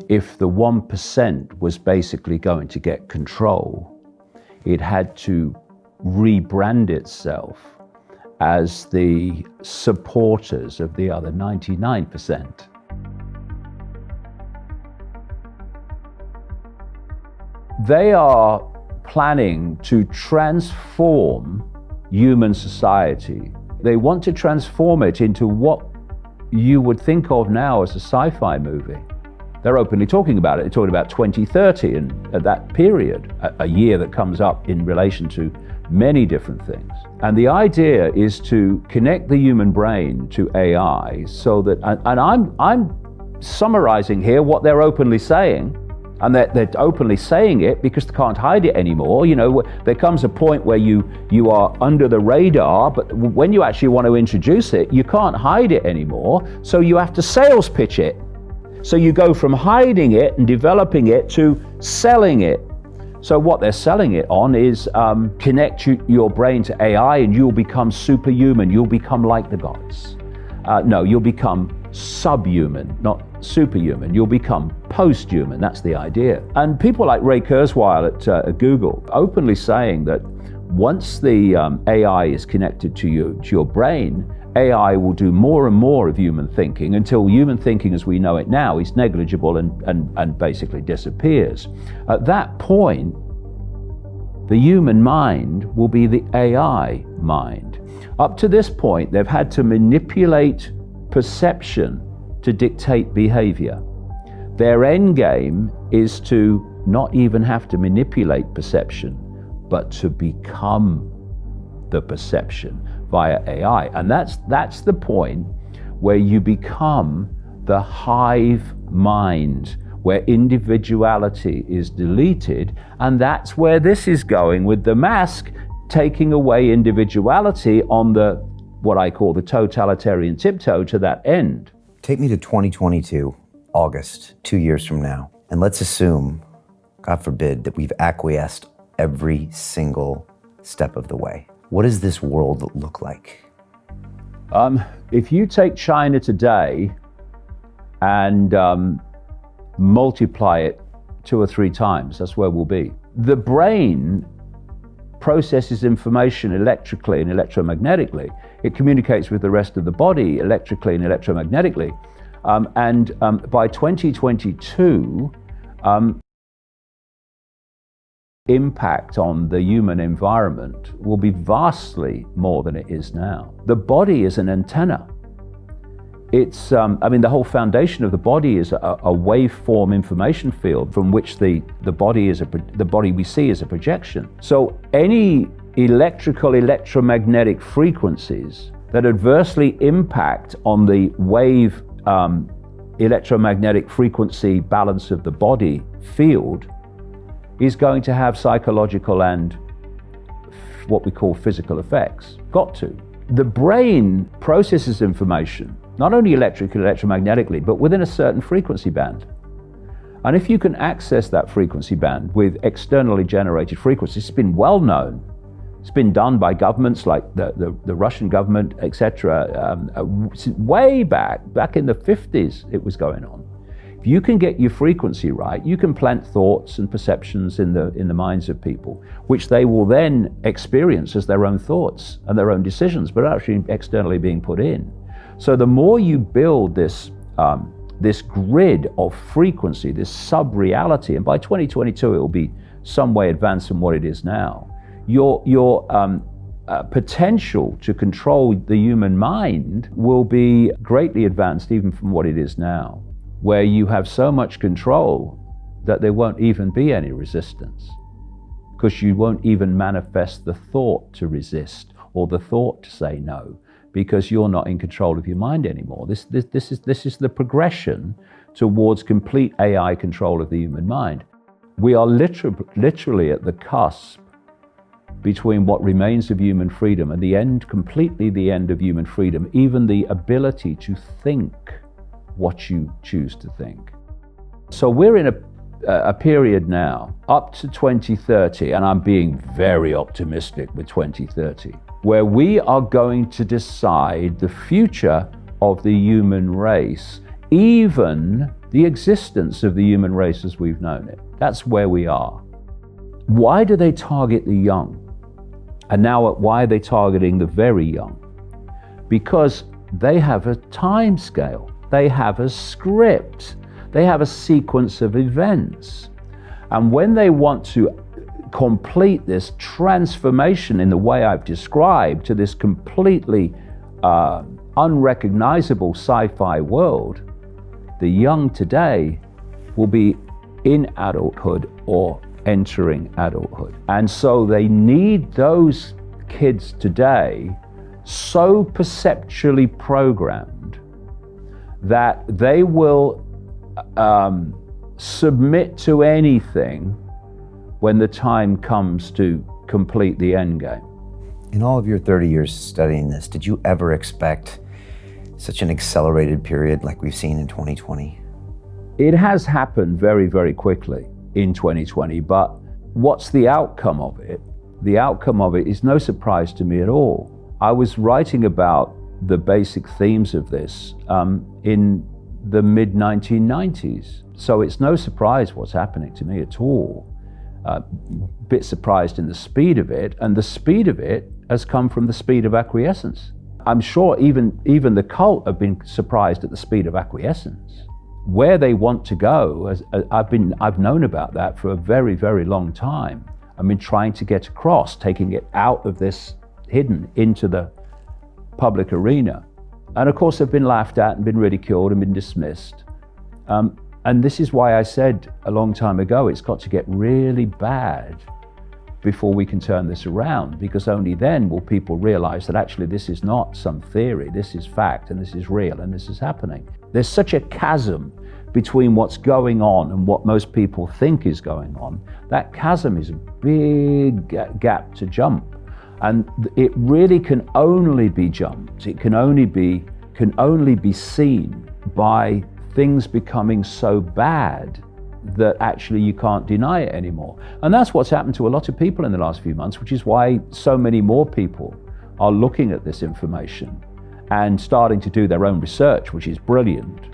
If the 1% was basically going to get control, it had to rebrand itself as the supporters of the other 99%. They are planning to transform human society. They want to transform it into what you would think of now as a sci-fi movie. They're openly talking about it. They're talking about 2030 and at that period, a year that comes up in relation to many different things. And the idea is to connect the human brain to AI so that, and I'm summarizing here what they're openly saying, and they're openly saying it because they can't hide it anymore. You know, there comes a point where you are under the radar, but when you actually want to introduce it, you can't hide it anymore, so you have to sales pitch it. So you go from hiding it and developing it to selling it. So what they're selling it on is connect your brain to AI and you'll become superhuman. You'll become like the gods. No, you'll become subhuman, not superhuman. You'll become post-human. That's the idea. And people like Ray Kurzweil at Google openly saying that once the AI is connected to your brain, AI will do more and more of human thinking until human thinking as we know it now is negligible and basically disappears. At that point, the human mind will be the AI mind. Up to this point, they've had to manipulate perception to dictate behavior. Their end game is to not even have to manipulate perception, but to become the perception via AI. And that's the point where you become the hive mind, where individuality is deleted. And that's where this is going with the mask, taking away individuality on the what I call the totalitarian tiptoe to that end. Take me to 2022, August, 2 years from now, and let's assume, God forbid, that we've acquiesced every single step of the way. What does this world look like? If you take China today and multiply it 2 or 3 times, that's where we'll be. The brain processes information electrically and electromagnetically. It communicates with the rest of the body electrically and electromagnetically. By 2022, impact on the human environment will be vastly more than it is now. The body is an antenna. It's, the whole foundation of the body is a waveform information field from which the body we see is a projection. So any electromagnetic frequencies that adversely impact on the wave electromagnetic frequency balance of the body field is going to have psychological and what we call physical effects. Got to. The brain processes information not only electromagnetically, but within a certain frequency band. And if you can access that frequency band with externally generated frequencies, it's been well known. It's been done by governments like the Russian government, etc. Way back in the 50s, it was going on. If you can get your frequency right, you can plant thoughts and perceptions in the minds of people, which they will then experience as their own thoughts and their own decisions, but actually externally being put in. So the more you build this grid of frequency, this sub-reality, and by 2022 it will be some way advanced from what it is now, your potential to control the human mind will be greatly advanced even from what it is now, where you have so much control that there won't even be any resistance, because you won't even manifest the thought to resist or the thought to say no, because you're not in control of your mind anymore. This is the progression towards complete AI control of the human mind. We are literally at the cusp between what remains of human freedom and the end, completely the end of human freedom, even the ability to think what you choose to think. So we're in a period now up to 2030, and I'm being very optimistic with 2030. where we are going to decide the future of the human race, even the existence of the human race as we've known it. That's where we are. Why do they target the young? And now why are they targeting the very young? Because they have a time scale, they have a script, they have a sequence of events. And when they want to complete this transformation in the way I've described to this completely unrecognizable sci-fi world, the young today will be in adulthood or entering adulthood. And so they need those kids today so perceptually programmed that they will submit to anything when the time comes to complete the end game. In all of your 30 years studying this, did you ever expect such an accelerated period like we've seen in 2020? It has happened very, very quickly in 2020, but what's the outcome of it? The outcome of it is no surprise to me at all. I was writing about the basic themes of this in the mid-1990s, so it's no surprise what's happening to me at all. Bit surprised in the speed of it, and the speed of it has come from the speed of acquiescence. I'm sure even the cult have been surprised at the speed of acquiescence. Where they want to go, I've known about that for a very, very long time. I've been trying to get across, taking it out of this hidden into the public arena. And of course they've been laughed at and been ridiculed and been dismissed. And this is why I said a long time ago, it's got to get really bad before we can turn this around, because only then will people realize that actually this is not some theory, this is fact, and this is real, and this is happening. There's such a chasm between what's going on and what most people think is going on. That chasm is a big gap to jump. And it really can only be jumped. It can only be seen by things becoming so bad that actually you can't deny it anymore. And that's what's happened to a lot of people in the last few months, which is why so many more people are looking at this information and starting to do their own research, which is brilliant.